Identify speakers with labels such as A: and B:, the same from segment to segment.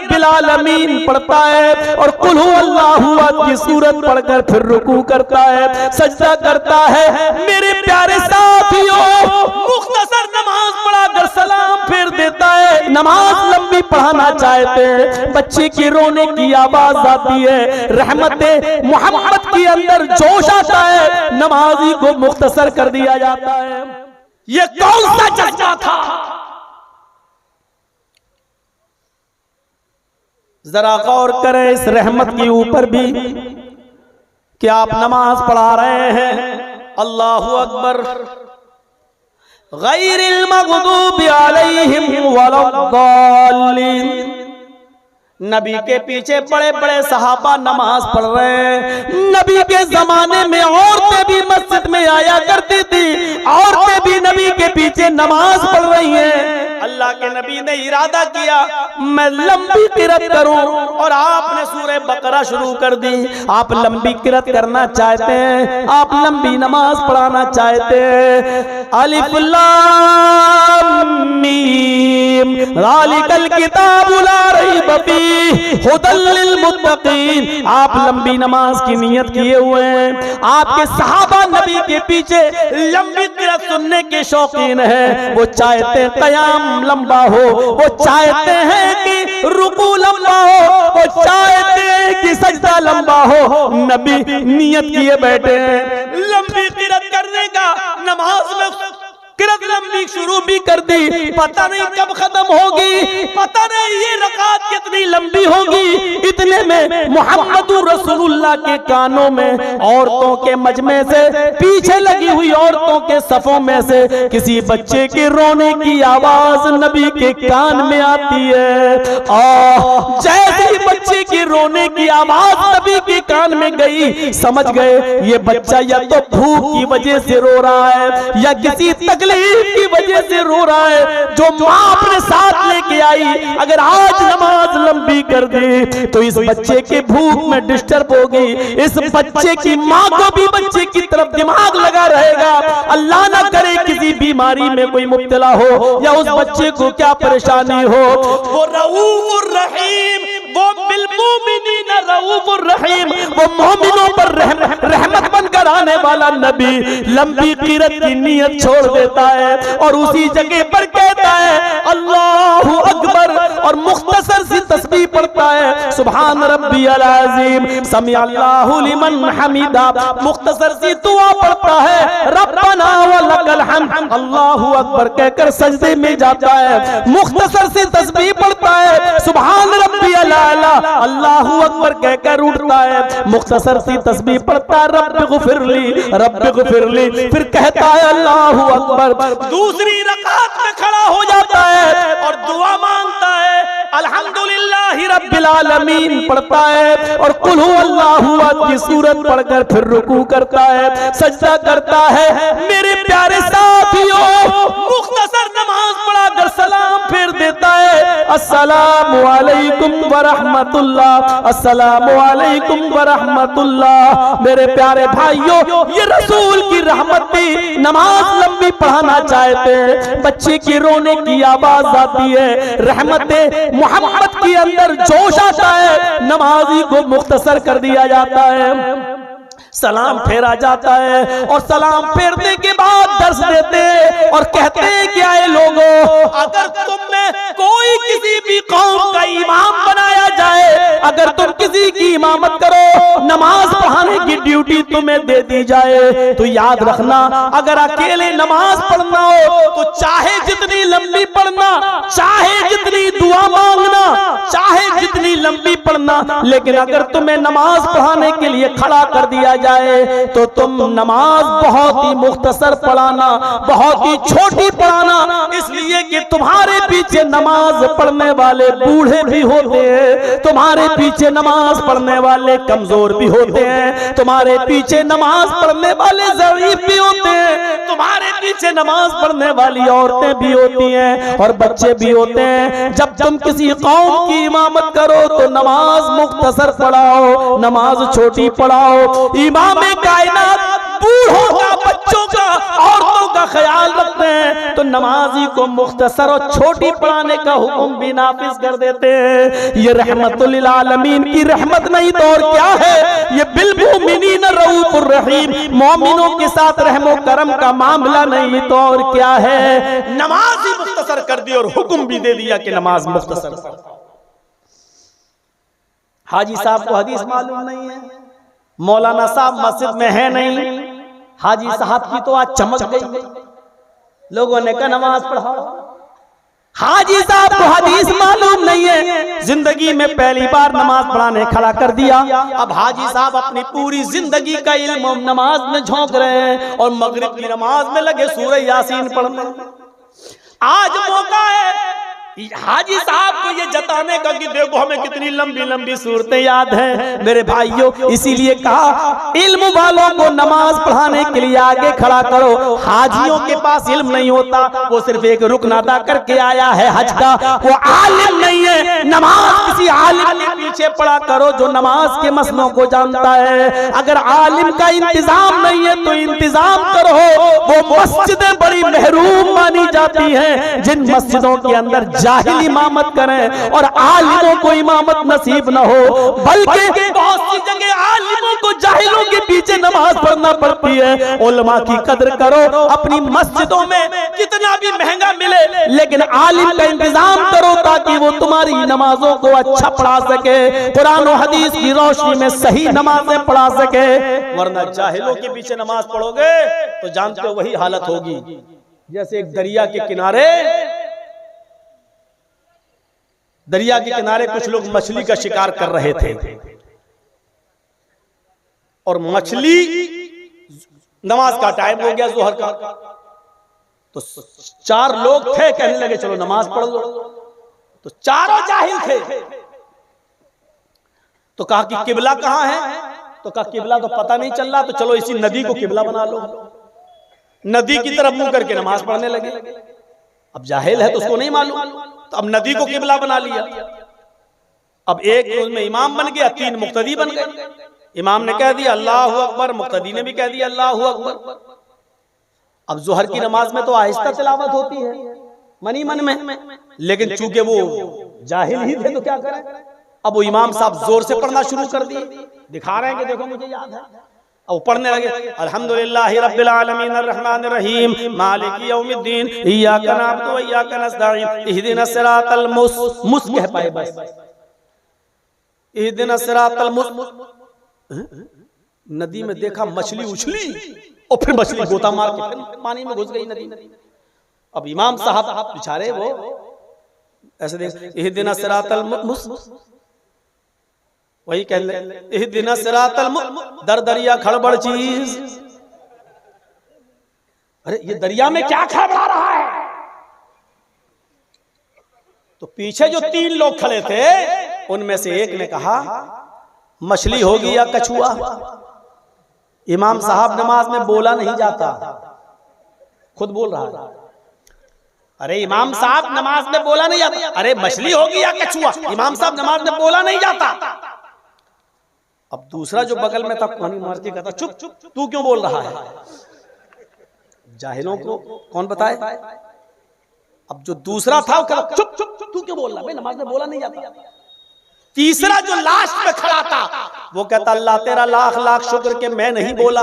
A: रब्बिल आलमीन पढ़ता है और कुल हु अल्लाहु अहद की सूरत पढ़कर फिर रुकू करता है, सजदा करता है। मेरे प्यारे साथियों, मुख्तसर नमाज पढ़ाकर सलाम फेर देता है। नमाज लंबी पढ़ाना चाहते हैं, बच्चे की रोने की आवाज आती है, रहमते मोहम्मद के अंदर जोश आता है, नमाजी को मुख्तसर कर दिया जाता है। ये कौन सा जज्बा था? जरा गौर करें इस रहमत के ऊपर भी कि आप नमाज पढ़ा रहे हैं। अल्लाहु अकबर। गैरिल मग़दूबि अलैहिम वलद्दाल्लीन। नबी के पीछे बड़े बड़े सहाबा नमाज पढ़ रहे हैं। नबी के जमाने में औरतें भी मस्जिद में आया करती थी, औरतें भी नबी के पीछे नमाज पढ़ रही हैं। अल्लाह के नबी ने इरादा किया मैं लंबी किरत करूं, और आपने सूरह बकरा शुरू कर दी। आप लंबी किरत करना चाहते हैं, आप लंबी नमाज पढ़ाना चाहते हैं। अलिफ लाम मीम ज़ालिकल किताबु ला रैब फीह हुदल लिल मुत्तकीन। आप लंबी नमाज की नियत किए हुए हैं। आपके सहाबा नबी के पीछे लंबी किरत सुनने के शौकीन हैं। वो चाहते हैं क़याम लंबा हो, वो चाहते हैं कि रुकू लंबा हो, वो चाहते हैं कि सजदा लंबा हो। नबी नियत किए बैठे हैं लंबी किरत करने का। नमाज में किरत लंबी शुरू भी कर दी, पता नहीं कब खत्म होगी, पता नहीं ये रकात कितनी लंबी होगी। इतने में मुहम्मदुर रसूलुल्लाह के कानों में औरतों के मजमे से, पीछे लगी हुई औरतों के सफों में से किसी बच्चे के रोने की आवाज नबी के कान में आती है। जैसे ही बच्चे के रोने की आवाज नबी के कान में गई, समझ गए ये बच्चा या तो भूख की वजह से रो रहा है या किसी तकलीफ की वजह से रो रहा है जो माँ अपने साथ लेके आई। अगर आज नमाज लंबी कर दी तो इस बच्चे के भूख में डिस्टर्ब होगी, इस बच्चे की माँ को भी बच्चे की तरफ दिमाग लगा रहेगा। अल्लाह ना करे किसी बीमारी में कोई मुब्तला हो या उस बच्चे को क्या परेशानी हो। वो रऊफुर रहीम, वो बिल मोमिनीन रऊफुर रहीम, वो मोमिनों पर रहमत बनकर आने वाला नबी लंबी क़ीरत की नियत छोड़ देता है और उसी जगह पर कहता है अल्लाहु अकबर और मुख्तसर सी तस्बीह पढ़ता है सुभान रब्बियल अज़ीम समी अल्लाहु लिमन हमीदा। मुख्तसर सी दुआ पढ़ता है रब्बना वलकल हम्द अल्लाहु अकबर कहकर सजदे में जाता है। मुख्तसर सी तस्बीह पढ़ता है सुभान रब्बियल आला अल्लाहु अकबर कहकर उठता है। मुख्तसर सी तस्बीह पढ़ता है रब्बिग़फिरली, फिर कहता है अल्लाहु अकबर। दूसरी रकात में खड़ा हो जाता है और दुआ मांगता है अल्हम्दुलिल्लाहि रब्बिल आलमीन पढ़ता है और कुल हु अल्लाहु अहद की सूरत पढ़कर फिर रुकू करता है, सजदा करता है। मेरे प्यारे साथियों, मुख्तसर नमाज पढ़ाकर सलाम फेर देता है अस्सलामु अलैकुम व रहमतुल्लाह, अस्सलामु अलैकुम व रहमतुल्लाह। मेरे प्यारे भाइयों, ये रसूल की रहमत थी। नमाज लंबी पढ़ाना चाहते हैं, बच्चे की रोने की आवाज आती है, रहमते मोहम्मद के अंदर जोश आता है, नमाजी को मुख्तसर कर दिया जाता है। सलाम फेरा जाता है और सलाम फेरने के बाद दर्स देते हैं और कहते हैं कि आए लोगों, अगर तुम में कोई किसी भी कौम का इमाम बनाया जाए, अगर तुम किसी की इमामत करो, नमाज पढ़ाने की ड्यूटी तुम्हें दे दी जाए, तो याद रखना अगर अकेले नमाज पढ़ना हो तो चाहे जितनी लंबी पढ़ना, चाहे जितनी दुआ मांगना, चाहे जितनी लंबी पढ़ना, लेकिन अगर तुम्हें नमाज पढ़ाने के लिए खड़ा कर दिया जाए तो तुम नमाज बहुत ही मुख्तसर पढ़ाना, बहुत ही छोटी पढ़ाना, इसलिए कि तुम्हारे पीछे नमाज पढ़ने वाले बूढ़े भी होते हैं, तुम्हारे पीछे नमाज पढ़ने वाले कमजोर भी होते हैं, तुम्हारे पीछे नमाज पढ़ने वाले ज़ईफ भी होते हैं, तुम्हारे पीछे नमाज पढ़ने वाली औरतें भी होती हैं और बच्चे भी होते हैं। जब तुम किसी कौम की इमामत करो तो नमाज मुख्तसर पढ़ाओ, नमाज छोटी पढ़ाओ। इमाम कायनात बूढ़ों का, बच्चों का, औरतों का ख्याल रखते हैं तो नमाजी को मुख्तसर और छोटी पढ़ाने का हुक्म भी नाफिज कर देते हैं। ये रहमतुल लिल आलमीन की रहमत नहीं तो और क्या है? ये बिल मुमिनीन रऊफुर रहीम, मोमिनों के साथ रहमो करम का मामला नहीं तो और क्या है? नमाज ही मुख्तसर कर दी और हुक्म भी दे दिया कि नमाज मुख्तसर पढ़ो। हाजी साहब को हदीस मालूम नहीं है, मौलाना साहब मस्जिद में है नहीं, हाजी साहब की तो आज चमक गई, लोगों ने कहा नमाज पढ़ाओ। हाजी साहब को हदीस मालूम नहीं है, जिंदगी में पहली बार नमाज पढ़ाने खड़ा कर दिया। अब हाजी साहब अपनी पूरी जिंदगी का इल्म नमाज में झोंक रहे हैं और मगरिब की नमाज में लगे सूरह यासीन पढ़ने। आज मौका है हाजी साहब को ये जताने का कि देखो हमें कितनी लंबी लंबी सूरतें याद हैं। मेरे भाइयों, इसीलिए कहा इल्म वालों को नमाज पढ़ाने के लिए आगे खड़ा करो। हाजियों के पास इल्म नहीं होता, वो सिर्फ एक रुकन अदा करके आया है हज का, वो आलिम नहीं है। नमाज किसी आलिम के पीछे पढ़ा करो जो नमाज के मसलों को जानता है। अगर आलिम का इंतजाम नहीं है तो इंतजाम करो। वो मस्जिदें बड़ी महरूम मानी जाती हैं जिन मस्जिदों के अंदर जाहिल इमामत करें और आलिमों को इमामत नसीब न हो, बल्कि बहुत सी जगह आलिमों को जाहिलों के पीछे नमाज पढ़ना पड़ती है। उलमा की कदर करो, अपनी मस्जिदों में कितना भी महंगा मिले लेकिन आलिम का इंतजाम करो ताकि वो तुम्हारी नमाजों को अच्छा पढ़ा सके, कुरान और हदीस की रोशनी में सही नमाजें पढ़ा सके। वरना जाहिलों के पीछे नमाज पढ़ोगे तो जानते हो वही हालत होगी जैसे एक दरिया के किनारे कुछ लोग मछली का शिकार कर रहे थे और मछली, नमाज का टाइम हो गया जोहर का, तो 4 लोग थे, कहने लगे चलो नमाज पढ़ लो। तो चारों जाहिल थे, तो कहा कि किबला कहां है? तो कहा किबला तो पता नहीं चल रहा, तो चलो इसी नदी को किबला बना लो। नदी की तरफ मुंह करके नमाज पढ़ने लगे। अब जाहिल है तो उसको नहीं मालूम, तो अब नदी को किबला बना लिया। अब एक उसमें इमाम बन गया, 3 मुक्तदी बन गए। इमाम ने कह दिया अल्लाहु अकबर, मुक्तदी ने भी कह दिया अल्लाहु अकबर। अब जोहर की नमाज में तो आहिस्ता तिलावत होती है मनी मन में, लेकिन चूंकि वो जाहिल ही थे तो क्या करें। अब वो इमाम साहब जोर से पढ़ना शुरू कर दिए, दिखा रहे हैं कि देखो मुझे याद है। अब पढ़ने लगे अल्हम्दुलिल्लाहि रब्बिल आलमीन अर्रहमानिर रहीम मालिकी यौमिद्दीन इय्याका नअबुदु व इय्याका नस्तईन इहदिनस सिरातल मुस्तकीम कह पाए बस, इहदिनस सिरातल मुस्तकीम। नदी में देखा मछली उछली और फिर मछली गोता मार के फिर पानी में घुस गई नदी में। अब इमाम साहब बेचारे वो ऐसे देख इहदिनस सिरातल मुस्तकीम, वही कह ले इहदिनस सिरातल दर दरिया खड़बड़ चीज। अरे ये दरिया में क्या खड़बड़ा रहा है? तो पीछे जो 3 लोग खड़े थे उनमें से एक ने कहा मछली होगी या कछुआ। इमाम साहब नमाज में बोला नहीं जाता, खुद बोल रहा है। अरे इमाम साहब नमाज में बोला नहीं जाता, अरे मछली होगी या कछुआ, इमाम साहब नमाज में बोला नहीं जाता। अब दूसरा जो बगल में था पानी मार के कहता चुप चुप, तू क्यों बोल रहा है? जाहिलों को कौन बताए। अब जो दूसरा था वो कहता चुप चुप, तू क्यों बोल रहा है, नमाज में बोला नहीं जाता। तीसरा जो लास्ट में खड़ा था वो कहता अल्लाह तेरा लाख लाख शुक्र के मैं नहीं बोला।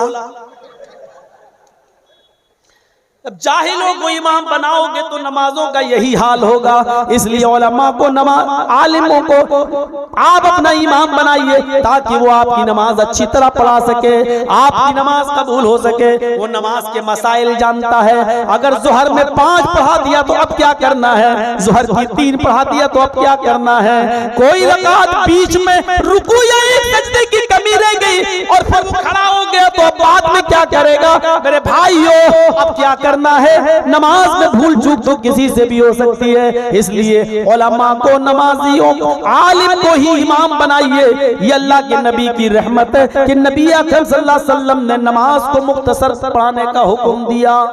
A: अब जाहिलों को इमाम बनाओगे तो नमाजों का यही हाल होगा। इसलिए उलमा को, आलिमों को आप अपना इमाम बनाइए ताकि वो आपकी नमाज अच्छी तरह पढ़ा सके, आपकी नमाज कबूल हो सके। वो नमाज के मसाइल जानता है। अगर जोहर में 5 पढ़ा दिया तो अब क्या करना है, जोहर की 3 पढ़ा दिया तो अब क्या करना है। कोई रकात बीच में रुकू या एक सजदे की कमी रह गई और फिर वो खड़ा हो गया तो अब बाद में क्या करेगा। मेरे भाइयों अब क्या करना है, नमाज में भूल चूक तो किसी से भी हो सकती है। इसलिए उलमा को, नमाजियों को, आलिम को ही इमाम बनाइए। ये अल्लाह के नबी की रहमत है कि नबी अकरम सल्लल्लाहु अलैहि वसल्लम ने नमाज को मुख्तसर पढ़ाने का हुक्म दिया।